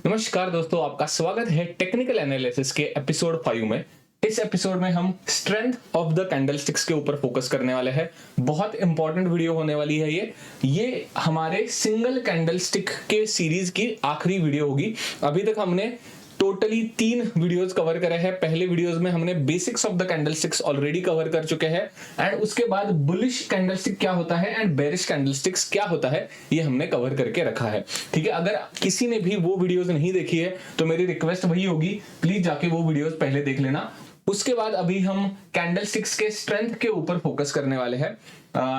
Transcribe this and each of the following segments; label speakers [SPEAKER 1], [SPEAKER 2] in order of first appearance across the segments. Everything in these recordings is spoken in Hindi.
[SPEAKER 1] नमस्कार दोस्तों, आपका स्वागत है टेक्निकल एनालिसिस के एपिसोड 5 में। इस एपिसोड में हम स्ट्रेंथ ऑफ द कैंडलस्टिक्स के ऊपर फोकस करने वाले हैं। बहुत इंपॉर्टेंट वीडियो होने वाली है ये हमारे सिंगल कैंडलस्टिक के सीरीज की आखिरी वीडियो होगी। अभी तक हमने टोटली 3 वीडियोस कवर करे हैं। पहले वीडियोस में हमने basics of the candlesticks already cover कर चुके हैं एंड उसके बाद बुलिश कैंडलस्टिक क्या होता है एंड बेरिश कैंडलस्टिक्स क्या होता है ये हमने कवर करके रखा है। ठीक है, अगर किसी ने भी वो वीडियोस नहीं देखी है तो मेरी रिक्वेस्ट वही होगी, प्लीज जाके वो वीडियोस पहले देख लेना। उसके बाद अभी हम कैंडलस्टिक्स के स्ट्रेंथ के ऊपर फोकस करने वाले हैं।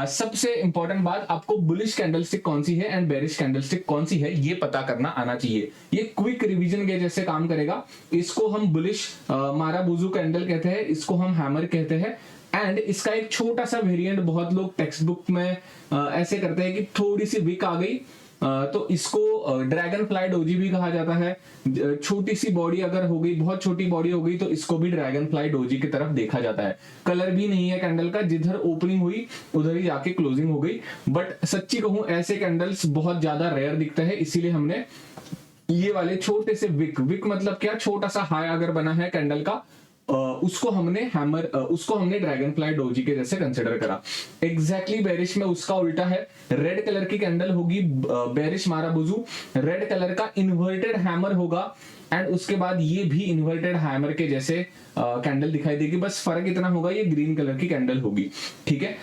[SPEAKER 1] सबसे इंपॉर्टेंट बात, आपको बुलिश कैंडलस्टिक कौन सी है एंड बेरिश कैंडलस्टिक कौन सी है ये पता करना आना चाहिए। ये क्विक रिवीजन के जैसे काम करेगा। इसको हम बुलिश माराबुजू कैंडल कहते हैं, इसको हम हैमर कहते हैं एंड इसका एक छोटा सा वेरिएंट बहुत लोग टेक्स्ट बुक में ऐसे करते हैं कि थोड़ी सी विक आ गई तो इसको ड्रैगन फ्लाई डोजी भी कहा जाता है। छोटी सी बॉडी अगर हो गई, बहुत छोटी बॉडी हो गई तो इसको भी ड्रैगन फ्लाई डोजी की तरफ देखा जाता है। कलर भी नहीं है कैंडल का, जिधर ओपनिंग हुई उधर ही जाके क्लोजिंग हो गई। बट सच्ची कहूं ऐसे कैंडल्स बहुत ज्यादा रेयर दिखते हैं, इसीलिए हमने ये वाले छोटे से विक मतलब क्या, छोटा सा हाई अगर बना है कैंडल का उसको हमने ड्रैगन फ्लाई डोजी के जैसे कंसिडर करा। एग्जैक्टली बेरिश में उसका उल्टा है। रेड कलर की कैंडल होगी बेरिश माराबुजू, रेड कलर का इन्वर्टेड हैमर होगा एंड उसके बाद ये भी इन्वर्टेड हैमर के जैसे कैंडल दिखाई देगी। बस फर्क इतना होगा, ये ग्रीन कलर की कैंडल होगी। ठीक है,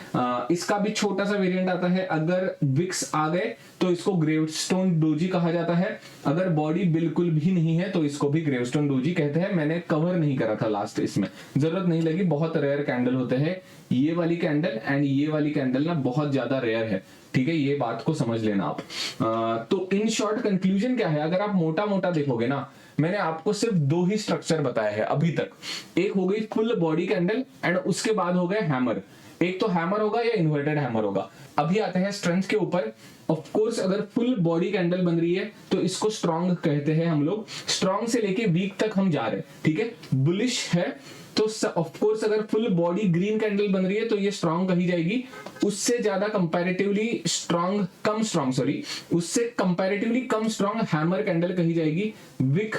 [SPEAKER 1] इसका भी छोटा सा वेरिएंट आता है। अगर विक्स आ गए तो इसको ग्रेवस्टोन डोजी कहा जाता है। अगर बॉडी बिल्कुल भी नहीं है तो इसको भी ग्रेवस्टोन डोजी कहते हैं। मैंने कवर नहीं करा था लास्ट, इसमें जरूरत नहीं लगी। बहुत रेयर कैंडल होते हैं ये वाली कैंडल एंड ये वाली कैंडल ना बहुत ज्यादा रेयर है। ठीक है, ये बात को समझ लेना आप। तो इन शॉर्ट कंक्लूजन क्या है, अगर आप मोटा मोटा देखोगे ना, मैंने आपको सिर्फ 2 ही स्ट्रक्चर बताए हैं अभी तक। एक हो गई फुल बॉडी कैंडल एंड उसके बाद हो गए हैमर। एक तो हैमर होगा या इन्वर्टेड हैमर होगा। अभी आते हैं स्ट्रेंथ के ऊपर। ऑफ कोर्स अगर फुल बॉडी कैंडल बन रही है तो इसको स्ट्रॉन्ग कहते हैं हम लोग। स्ट्रॉन्ग से लेके वीक तक हम जा रहे हैं। ठीक है, बुलिश है तो ऑफ कोर्स अगर फुल बॉडी ग्रीन कैंडल बन रही है तो ये स्ट्रॉन्ग कही जाएगी। उससे ज्यादा कंपैरेटिवली उससे कंपैरेटिवली कम स्ट्रॉन्ग हैमर कैंडल कही जाएगी। विक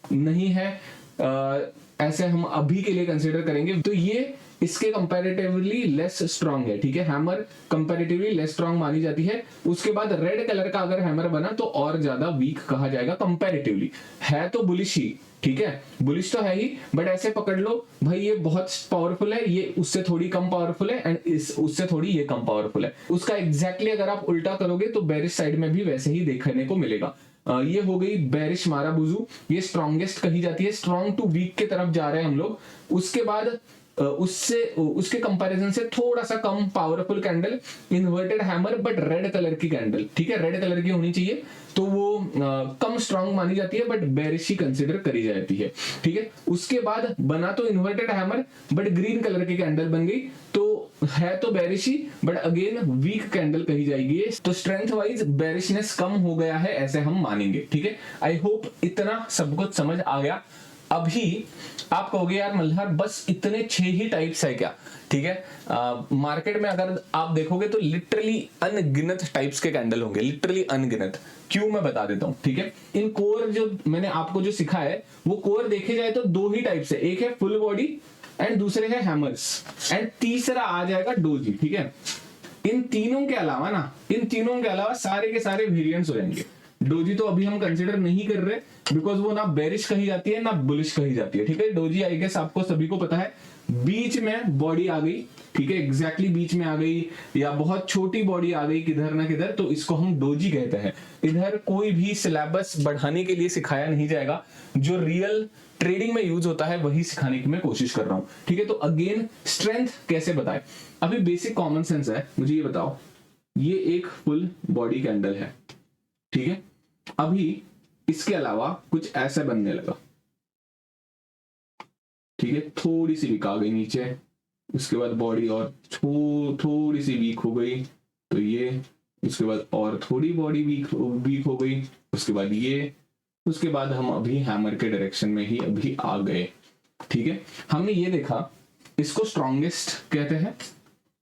[SPEAKER 1] नहीं है ऐसे हम अभी के लिए कंसीडर करेंगे तो ये इसके कंपैरेटिवली लेस स्ट्रॉन्ग है। ठीक है, हैमर कंपैरेटिवली लेस स्ट्रॉन्ग मानी जाती है। उसके बाद रेड कलर का अगर हैमर बना तो और ज्यादा वीक कहा जाएगा कंपैरेटिवली। है तो बुलिश ही, ठीक है, बुलिश तो है ही, बट ऐसे पकड़ लो भाई ये बहुत पावरफुल है, ये उससे थोड़ी कम पावरफुल है एंड उससे थोड़ी ये कम पावरफुल है। उसका एग्जैक्टली अगर आप उल्टा करोगे तो बेरिश साइड में भी वैसे ही देखने को मिलेगा। ये हो गई बेरिश माराबुजू, ये स्ट्रॉन्गेस्ट कही जाती है। स्ट्रॉन्ग टू वीक के तरफ जा रहे हैं हम लोग। उसके बाद उसके कंपैरिजन से थोड़ा सा कम powerful candle inverted hammer but red colour की कैंडल। ठीक है, रेड कलर की होनी चाहिए तो वो कम स्ट्रांग मानी जाती है बट बेरिश ही कंसीडर करी जाती है। ठीक है, उसके बाद बना तो inverted hammer but green colour की कैंडल बन गई तो है तो बेरिश ही बट अगेन वीक कैंडल कही जाएगी। तो स्ट्रेंथ वाइज बेरिशनेस कम हो गया है ऐसे हम मानेंगे। ठीक है, आई होप इतना सब कुछ समझ आ गया। अभी आप कहोगे यार मल्हार बस इतने 6 ही टाइप्स है क्या? ठीक है, मार्केट में अगर आप देखोगे तो लिटरली अनगिनत टाइप्स के कैंडल होंगे, लिटरली अनगिनत। क्यों, मैं बता देता हूं। ठीक है, इन कोर जो मैंने आपको जो सिखा है वो कोर देखे जाए तो 2 ही टाइप्स है। एक है फुल बॉडी एंड दूसरे है हैमर्स एंड तीसरा आ जाएगा डोजी। ठीक है, इन तीनों के अलावा सारे के सारे वेरिएंट्स हो जाएंगे। डोजी तो अभी हम कंसीडर नहीं कर रहे बिकॉज वो ना बेरिश कही जाती है ना बुलिश कही जाती है। ठीक है, डोजी आई गेस आपको सभी को पता है, बीच में बॉडी आ गई। ठीक है, एग्जैक्टली बीच में आ गई या बहुत छोटी बॉडी आ गई किधर ना किधर तो इसको हम डोजी कहते हैं। इधर कोई भी सिलेबस बढ़ाने के लिए सिखाया नहीं जाएगा, जो रियल ट्रेडिंग में यूज होता है वही सिखाने की मैं कोशिश कर रहा हूं। ठीक है, तो अगेन स्ट्रेंथ कैसे बताए, अभी बेसिक कॉमन सेंस है। मुझे ये बताओ, ये एक फुल बॉडी कैंडल है। ठीक है, अभी इसके अलावा कुछ ऐसा बनने लगा। ठीक है, थोड़ी सी वीक आ गई नीचे, उसके बाद बॉडी और थोड़ी सी वीक हो गई तो ये, उसके बाद और थोड़ी बॉडी वीक हो गई, उसके बाद ये, उसके बाद हम अभी हैमर के डायरेक्शन में ही अभी आ गए। ठीक है, हमने ये देखा, इसको स्ट्रॉन्गेस्ट कहते हैं।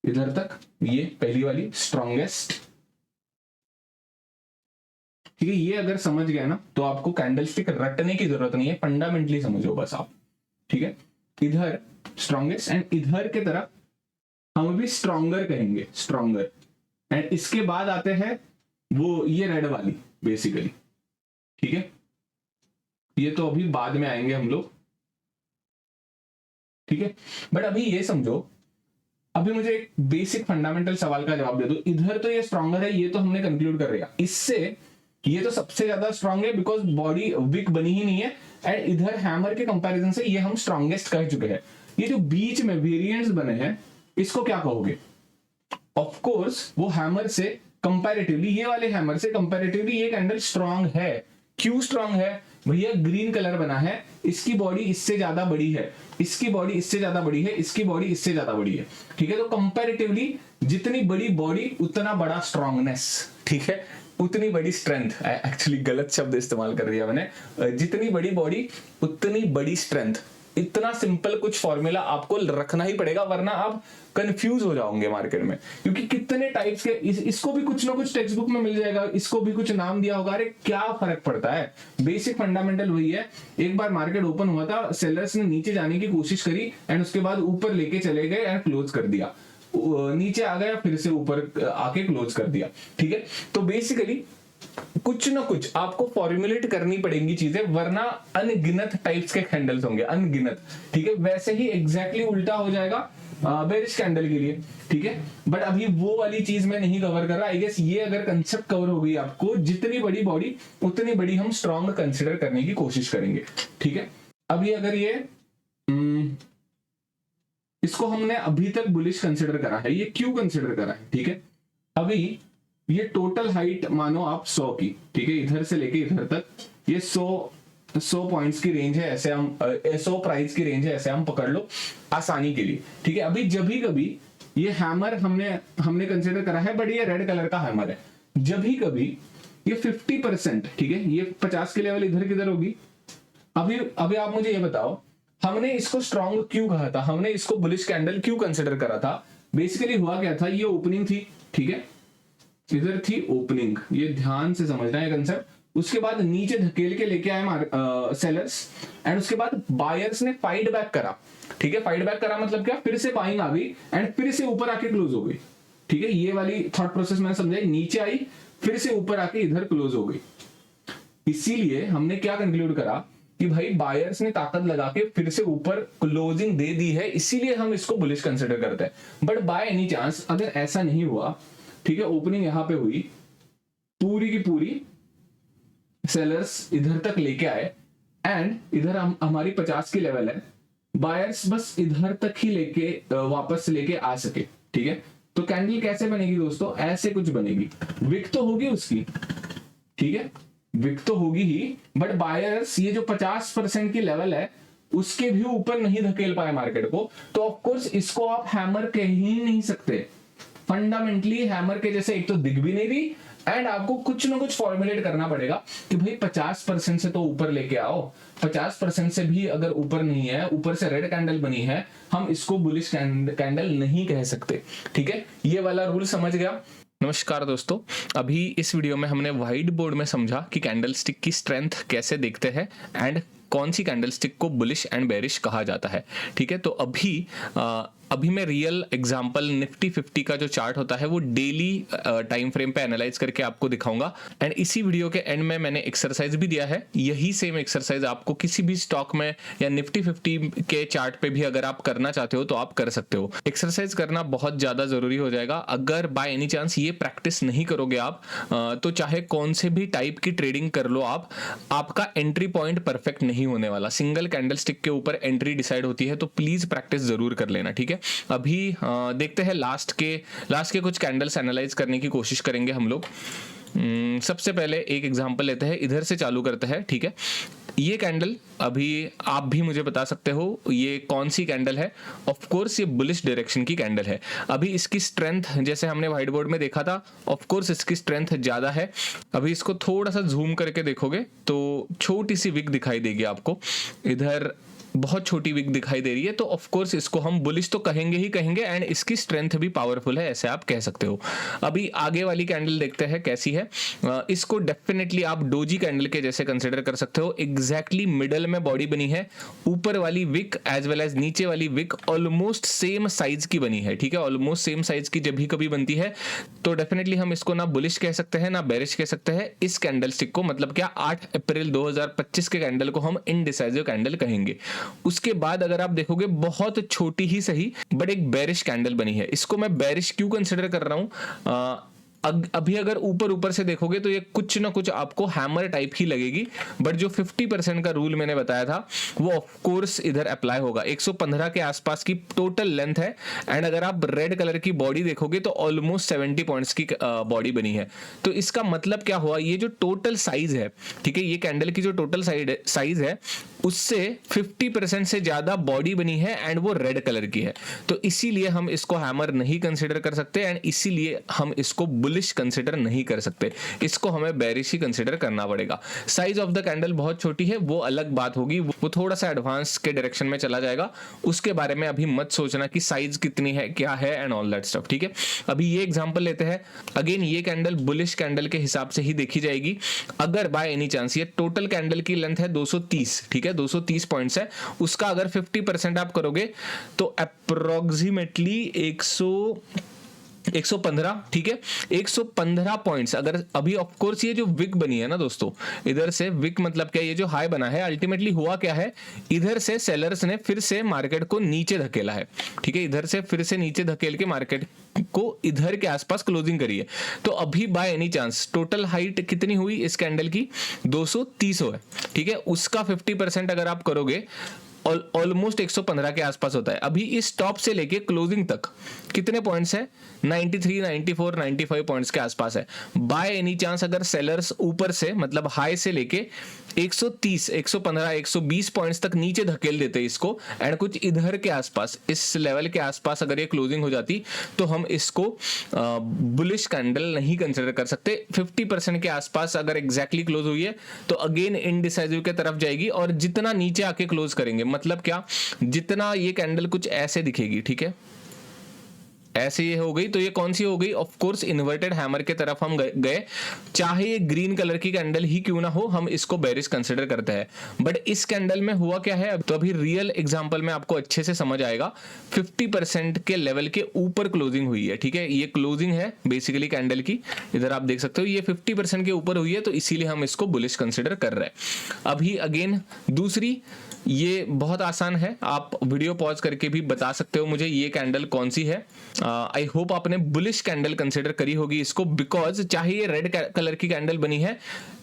[SPEAKER 1] इधर तक ये पहली वाली स्ट्रॉन्गेस्ट, ठीक है, ये अगर समझ गए ना तो आपको कैंडलस्टिक रटने की जरूरत नहीं है, फंडामेंटली समझो बस आप। ठीक है, इधर स्ट्रॉन्गेस्ट एंड इधर के तरफ हम भी स्ट्रॉन्गर कहेंगे, स्ट्रॉन्गर। एंड इसके बाद आते हैं वो ये रेड वाली बेसिकली। ठीक है, ये तो अभी बाद में आएंगे हम लोग। ठीक है, बट अभी ये समझो, अभी मुझे एक बेसिक फंडामेंटल सवाल का जवाब दे दो। इधर तो ये स्ट्रॉन्गर है, ये तो हमने कंक्लूड कर लिया, इससे ये तो सबसे ज्यादा स्ट्रॉन्ग है बिकॉज बॉडी वीक बनी ही नहीं है। एंड इधर हैमर के कंपैरिजन से ये हम स्ट्रॉन्गेस्ट कह चुके हैं। ये जो बीच में वेरिएंट्स बने हैं इसको क्या कहोगे? ऑफ कोर्स वो हैमर से कंपैरेटिवली, ये वाले हैमर से कंपैरेटिवली ये कैंडल स्ट्रॉन्ग है। क्यों स्ट्रॉन्ग है भैया? ग्रीन कलर बना है, इसकी बॉडी इससे ज्यादा बड़ी है, इसकी बॉडी इससे ज्यादा बड़ी है, इसकी बॉडी इससे ज्यादा बड़ी है। ठीक है, तो कंपैरेटिवली जितनी बड़ी बॉडी उतना बड़ा स्ट्रॉन्गनेस। ठीक है, उतनी बड़ी स्ट्रेंथ, एक्चुअली गलत शब्द इस्तेमाल कर दिया मैंने, जितनी बड़ी बॉडी उतनी बड़ी स्ट्रेंथ। इतना सिंपल कुछ फॉर्मूला आपको रखना ही पड़ेगा, वरना आप कंफ्यूज हो जाओगे मार्केट में, क्योंकि कितने टाइप्स के इसको भी कुछ ना कुछ टेक्स्ट बुक में मिल जाएगा, इसको भी कुछ नाम दिया होगा। अरे क्या फर्क पड़ता है, बेसिक फंडामेंटल वही है। एक बार मार्केट ओपन हुआ था, सेलर्स ने नीचे जाने की कोशिश करी एंड उसके बाद ऊपर लेके चले गए एंड क्लोज कर दिया, नीचे आ गया फिर से ऊपर आके क्लोज कर दिया। ठीक है, तो बेसिकली कुछ ना कुछ आपको फॉर्मुलेट करनी पड़ेंगी चीजें, वरना अनगिनत टाइप्स के कैंडल्स होंगे, अनगिनत। ठीक है, वैसे ही एग्जैक्टली उल्टा हो जाएगा बेरिश कैंडल के लिए। ठीक है, बट अभी वो वाली चीज मैं नहीं कवर कर रहा। आई गेस ये अगर कंसेप्ट कवर हो गई आपको, जितनी बड़ी बॉडी उतनी बड़ी हम स्ट्रॉन्ग कंसिडर करने की कोशिश करेंगे। ठीक है, अभी अगर ये इसको हमने अभी तक बुलिश कंसिडर करा है, ये क्यों कंसिडर करा है? ठीक है, अभी ये टोटल हाइट मानो आप 100 की, ठीक है, इधर से लेके इधर तक ये 100 पॉइंट्स की रेंज है, ऐसे हम 100 प्राइस की रेंज है, ऐसे हम पकड़ लो आसानी के लिए। ठीक है, अभी जब भी कभी ये हैमर हमने कंसिडर करा है, बट ये रेड कलर का हैमर है, जब भी कभी ये 50%, ठीक है, ये 50 की लेवल इधर किधर होगी? अभी आप मुझे ये बताओ, हमने इसको स्ट्रॉन्ग क्यों कहा था, हमने इसको बुलिश कैंडल क्यों कंसिडर करा था? बेसिकली हुआ क्या था, ये ओपनिंग थी, ठीक है, इधर थी ओपनिंग, ये ध्यान से समझना है कंसेप्ट। उसके बाद नीचे धकेल के लेके आए सेलर्स एंड उसके बाद बायर्स ने फाइट बैक करा। ठीक है, फाइट बैक करा मतलब क्या? फिर से बाइंग आ गई एंड फिर से ऊपर आके क्लोज हो गई। ठीक है, ये वाली थॉट प्रोसेस मैंने समझाई, नीचे आई फिर से ऊपर आके इधर क्लोज हो गई। इसीलिए हमने क्या कंक्लूड करा कि भाई बायर्स ने ताकत लगा के फिर से ऊपर क्लोजिंग दे दी है, इसीलिए हम इसको बुलिश कंसिडर करते हैं। बट बाय एनी चांस अगर ऐसा नहीं हुआ, ठीक है, ओपनिंग यहां पे हुई, पूरी की पूरी सेलर्स इधर तक लेके आए एंड इधर हमारी 50 की लेवल है, बायर्स बस इधर तक ही लेके वापस लेके आ सके। ठीक है, तो कैंडल कैसे बनेगी दोस्तों? ऐसे कुछ बनेगी, विक तो होगी उसकी, ठीक है, विक तो होगी ही, बट बायर्स ये जो 50% की लेवल है उसके भी ऊपर नहीं धकेल पाए मार्केट को, तो ऑफ कोर्स इसको आप हैमर कह ही नहीं सकते। फंडामेंटली हैमर के जैसे एक तो दिख भी नहीं रही एंड आपको कुछ ना कुछ फॉर्मुलेट करना पड़ेगा कि भाई 50% से तो ऊपर लेके आओ, 50% से भी अगर ऊपर नहीं है, ऊपर से रेड कैंडल बनी है, हम इसको बुलिश कैंडल नहीं कह सकते। ठीक है, ये वाला रूल समझ गया? नमस्कार दोस्तों, अभी इस वीडियो में हमने व्हाइट बोर्ड में समझा कि कैंडलस्टिक की स्ट्रेंथ कैसे देखते हैं एंड कौन सी कैंडलस्टिक को बुलिश एंड बेरिश कहा जाता है। ठीक है, तो अभी मैं रियल एग्जांपल निफ्टी 50 का जो चार्ट होता है वो डेली टाइम फ्रेम पे एनालाइज करके आपको दिखाऊंगा एंड इसी वीडियो के एंड में मैंने एक्सरसाइज भी दिया है। यही सेम एक्सरसाइज आपको किसी भी स्टॉक में या निफ्टी 50 के चार्ट पे भी अगर आप करना चाहते हो तो आप कर सकते हो। एक्सरसाइज करना बहुत ज्यादा जरूरी हो जाएगा। अगर बाय एनी चांस ये प्रैक्टिस नहीं करोगे आप तो चाहे कौन से भी टाइप की ट्रेडिंग कर लो आप, आपका एंट्री पॉइंट परफेक्ट नहीं होने वाला। सिंगल कैंडलस्टिक के ऊपर एंट्री डिसाइड होती है, तो प्लीज प्रैक्टिस जरूर कर लेना। ठीक है, अभी देखते हैं लास्ट के कुछ कैंडल्स एनालाइज करने की कोशिश करेंगे हम लोग। सबसे पहले एक एग्जांपल लेते हैं, इधर से चालू करते हैं। ठीक है, ये कैंडल अभी आप भी मुझे बता सकते हो ये कौन सी कैंडल है। ऑफ कोर्स ये बुलिश डायरेक्शन की कैंडल है। अभी इसकी स्ट्रेंथ जैसे हमने व्हाइट बोर्ड में देखा था, ऑफ कोर्स इसकी स्ट्रेंथ ज्यादा है। अभी इसको थोड़ा सा जूम करके देखोगे तो छोटी सी विक दिखाई देगी आपको। इधर बहुत छोटी विक दिखाई दे रही है, तो ऑफ कोर्स इसको हम बुलिश तो कहेंगे ही कहेंगे, एंड इसकी स्ट्रेंथ भी पावरफुल है, ऐसे आप कह सकते हो। अभी आगे वाली कैंडल देखते हैं कैसी है। इसको डेफिनेटली आप डोजी कैंडल के जैसे कंसिडर कर सकते हो। एग्जैक्टली मिडल में बॉडी बनी है, ऊपर वाली विक एज वेल एज नीचे वाली विक ऑलमोस्ट सेम साइज की बनी है, ठीक है। ऑलमोस्ट सेम साइज की जब भी कभी बनती है तो डेफिनेटली हम इसको ना बुलिश कह सकते हैं ना बेरिश कह सकते हैं। इस कैंडलस्टिक को मतलब क्या 8 अप्रैल 2025 के कैंडल को हम इनडिसाइसिव कैंडल कहेंगे। उसके बाद अगर आप देखोगे बहुत छोटी ही सही बट एक बेरिश कैंडल बनी है। इसको मैं बेरिश क्यों कंसिडर कर रहा हूं, अभी अगर ऊपर से देखोगे तो ये कुछ ना कुछ आपको हैमर टाइप ही लगेगी, बट जो 50% का रूल मैंने बताया था वो ऑफ कोर्स इधर अप्लाई होगा। 115 के आसपास की टोटल लेंथ है, एंड अगर आप रेड कलर की बॉडी देखोगे तो ऑलमोस्ट 70 पॉइंट्स की बॉडी बनी है। तो इसका मतलब क्या हुआ, ये जो टोटल साइज है, ठीक है, ये कैंडल की जो टोटल साइज है उससे 50% से ज्यादा बॉडी बनी है, एंड वो रेड कलर की है। तो इसीलिए हम इसको हैमर नहीं कंसिडर कर सकते, एंड इसीलिए हम इसको बुलिश कंसिडर नहीं कर सकते। इसको हमें बेरिश ही कंसिडर करना पड़ेगा। साइज ऑफ द कैंडल बहुत छोटी है, वो अलग बात होगी, वो थोड़ा सा एडवांस के डायरेक्शन में चला जाएगा। उसके बारे में अभी मत सोचना कि साइज कितनी है, क्या है, एंड ऑल दैट स्टफ, ठीक है। अभी ये एग्जांपल लेते हैं। अगेन ये कैंडल बुलिश कैंडल के हिसाब से ही देखी जाएगी। अगर बाय एनी चांस ये टोटल कैंडल की लेंथ है 230, ठीक है, 230 पॉइंट्स है, उसका अगर 50% आप करोगे तो अप्रोक्सीमेटली 115, ठीक है, 115 पॉइंट्स। अगर अभी ऑफ कोर्स ये जो विक बनी है ना दोस्तों, इधर से विक मतलब क्या, ये जो हाई बना है अल्टीमेटली हुआ क्या है, इधर से सेलर्स ने फिर से मार्केट को नीचे धकेला है, ठीक है, इधर से फिर से नीचे धकेल के मार्केट को इधर के आसपास क्लोजिंग करी है। तो अभी by any chance total height कितनी हुई इस कैंडल की, 230 है, ठीक है, उसका 50% अगर आप करोगे ऑलमोस्ट 115 के आसपास होता है। अभी इस टॉप से लेके क्लोजिंग तक कितने पॉइंट्स है, 93, 94, 95 पॉइंट्स के आसपास है। बाय एनी चांस अगर सेलर्स ऊपर से मतलब हाई से लेके 130, 115, 120 पॉइंट्स तक नीचे धकेल देते इसको, एंड कुछ इधर के आसपास इस लेवल के आसपास अगर ये क्लोजिंग हो जाती तो हम इसको बुलिश कैंडल नहीं कंसिडर कर सकते। 50% के आसपास अगर एग्जैक्टली क्लोज हुई है तो अगेन इनडिसाइसिव के तरफ जाएगी, और जितना नीचे आके क्लोज करेंगे मतलब क्या, जितना ये कैंडल कुछ ऐसे दिखेगी, ठीक है, ऐसे ये हो गई, तो ये कौन सी हो गई, ऑफ कोर्स इन्वर्टेड हैमर के तरफ हम गए। चाहे ये ग्रीन कलर की कैंडल ही क्यों ना हो, हम इसको बेरिश कंसिडर करते हैं। बट इस कैंडल में हुआ क्या है, तो अभी रियल एग्जांपल में आपको अच्छे से समझ आएगा। 50% के लेवल के ऊपर क्लोजिंग हुई है, ठीक है, ये क्लोजिंग है बेसिकली कैंडल की, इधर आप देख सकते हो ये 50% के ऊपर हुई है, तो इसीलिए हम इसको बुलिश कंसिडर कर रहे हैं। अभी अगेन दूसरी, ये बहुत आसान है, आप वीडियो पॉज करके भी बता सकते हो मुझे ये कैंडल कौन सी है। आई होप आपने बुलिश कैंडल कंसिडर करी होगी इसको, बिकॉज चाहे ये रेड कलर की कैंडल बनी है,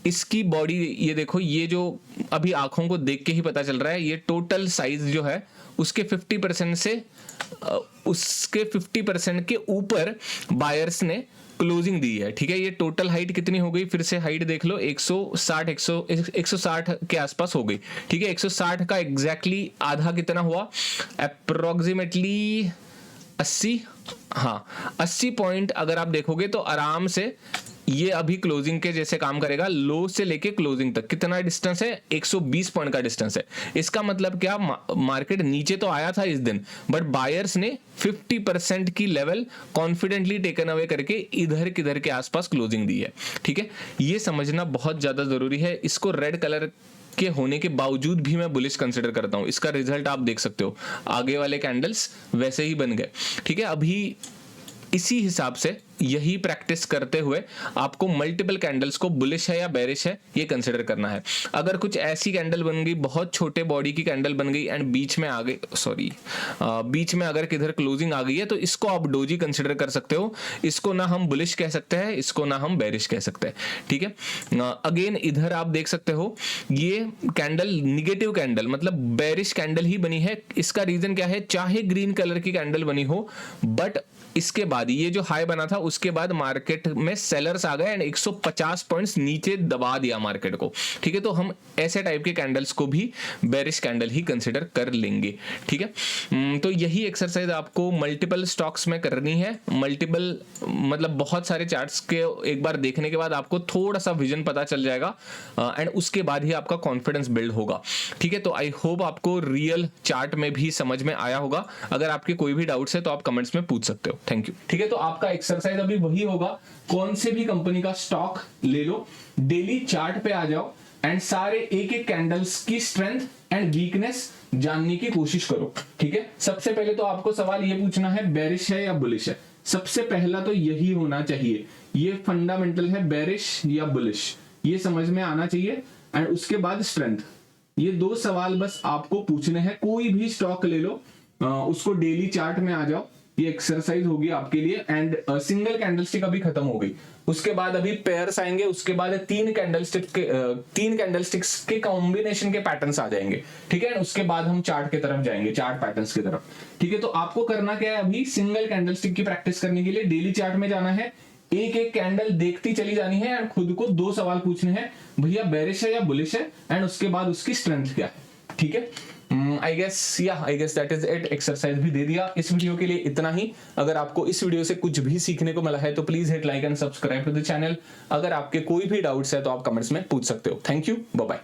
[SPEAKER 1] इसकी बॉडी ये देखो, ये जो अभी आंखों को देख के ही पता चल रहा है, ये टोटल साइज जो है उसके 50% से उसके 50% के ऊपर बायर्स ने क्लोजिंग दी है, ठीक है। ये टोटल हाइट कितनी हो गई, फिर से हाइट देख लो, 160 के आसपास हो गई, ठीक है। 160 का एग्जैक्टली आधा कितना हुआ, अप्रोक्सीमेटली 80, हाँ 80 पॉइंट अगर आप देखोगे तो आराम से ये अभी क्लोजिंग के जैसे काम करेगा। लो से लेके क्लोजिंग तक कितना डिस्टेंस है, 120 पॉइंट का डिस्टेंस है। इसका मतलब क्या, मार्केट नीचे तो आया था इस दिन, बट बायर्स ने 50% की लेवल कॉन्फिडेंटली टेकन अवे करके इधर किधर के आसपास क्लोजिंग दी है, ठीक है। ये समझना बहुत ज्यादा जरूरी है। इसको रेड कलर के होने के बावजूद भी मैं बुलिश कंसिडर करता हूं। इसका रिजल्ट आप देख सकते हो, आगे वाले कैंडल्स वैसे ही बन गए, ठीक है। अभी इसी हिसाब से यही प्रैक्टिस करते हुए आपको मल्टीपल कैंडल्स को बुलिश है या बेरिश है ये कंसिडर करना है। अगर कुछ ऐसी कैंडल बन गई, बहुत छोटे बॉडी की कैंडल बन गई एंड बीच में आ गई, बीच में अगर किधर क्लोजिंग आ गई है, तो इसको आप डोजी कंसिडर कर सकते हो। इसको ना हम बुलिश कह सकते हैं, इसको ना हम बेरिश कह सकते हैं, ठीक है। अगेन इधर आप देख सकते हो ये कैंडल निगेटिव कैंडल मतलब बेरिश कैंडल ही बनी है। इसका रीजन क्या है, चाहे ग्रीन कलर की कैंडल बनी हो, बट इसके बाद ये जो हाई बना था उसके बाद मार्केट में सेलर्स आ गए एंड 150 पॉइंट्स नीचे दबा दिया मार्केट को, ठीक है। तो हम ऐसे टाइप के कैंडल्स को भी बेरिश कैंडल ही कंसिडर कर लेंगे, ठीक है। तो यही एक्सरसाइज आपको मल्टीपल स्टॉक्स में करनी है। मल्टीपल मतलब बहुत सारे चार्ट्स के एक बार देखने के बाद आपको थोड़ा सा विजन पता चल जाएगा एंड उसके बाद ही आपका कॉन्फिडेंस बिल्ड होगा, ठीक है। तो आई होप आपको रियल चार्ट में भी समझ में आया होगा। अगर आपके कोई भी डाउट्स है तो आप कमेंट्स में पूछ सकते हो। थैंक यू, ठीक है। तो आपका एक्सरसाइज अभी वही होगा, कौन से भी कंपनी का स्टॉक ले लो, डेली चार्ट पे आ जाओ एंड सारे एक एक कैंडल्स की स्ट्रेंथ एंड वीकनेस जानने की कोशिश करो, ठीक है। सबसे पहले तो आपको सवाल ये पूछना है बेरिश है या बुलिश है। सबसे पहला तो यही होना चाहिए, ये फंडामेंटल है, बेरिश या बुलिश, ये समझ में आना चाहिए। एंड उसके बाद स्ट्रेंथ, ये दो सवाल बस आपको पूछने हैं। कोई भी स्टॉक ले लो, उसको डेली चार्ट में आ जाओ, ये एक्सरसाइज होगी आपके लिए। एंड सिंगल कैंडलस्टिक अभी खत्म हो गई, उसके बाद अभी पेयर्स आएंगे, उसके बाद तीन कैंडलस्टिक्स के कॉम्बिनेशन के पैटर्न्स आ जाएंगे, ठीक है। उसके बाद हम चार्ट की तरफ जाएंगे, चार्ट पैटर्न्स की तरफ, ठीक है। तो आपको करना क्या है, अभी सिंगल कैंडलस्टिक की प्रैक्टिस करने के लिए डेली चार्ट में जाना है, एक एक कैंडल देखती चली जानी है एंड खुद को दो सवाल पूछने हैं, भैया बेरिश है या बुलिश है, एंड उसके बाद उसकी स्ट्रेंथ क्या है, ठीक है। I guess that is it. Exercise भी दे दिया। इस वीडियो के लिए इतना ही। अगर आपको इस वीडियो से कुछ भी सीखने को मिला है तो please hit like and subscribe to the channel. अगर आपके कोई भी डाउट्स है तो आप कमेंट्स में पूछ सकते हो। Thank you, bye bye.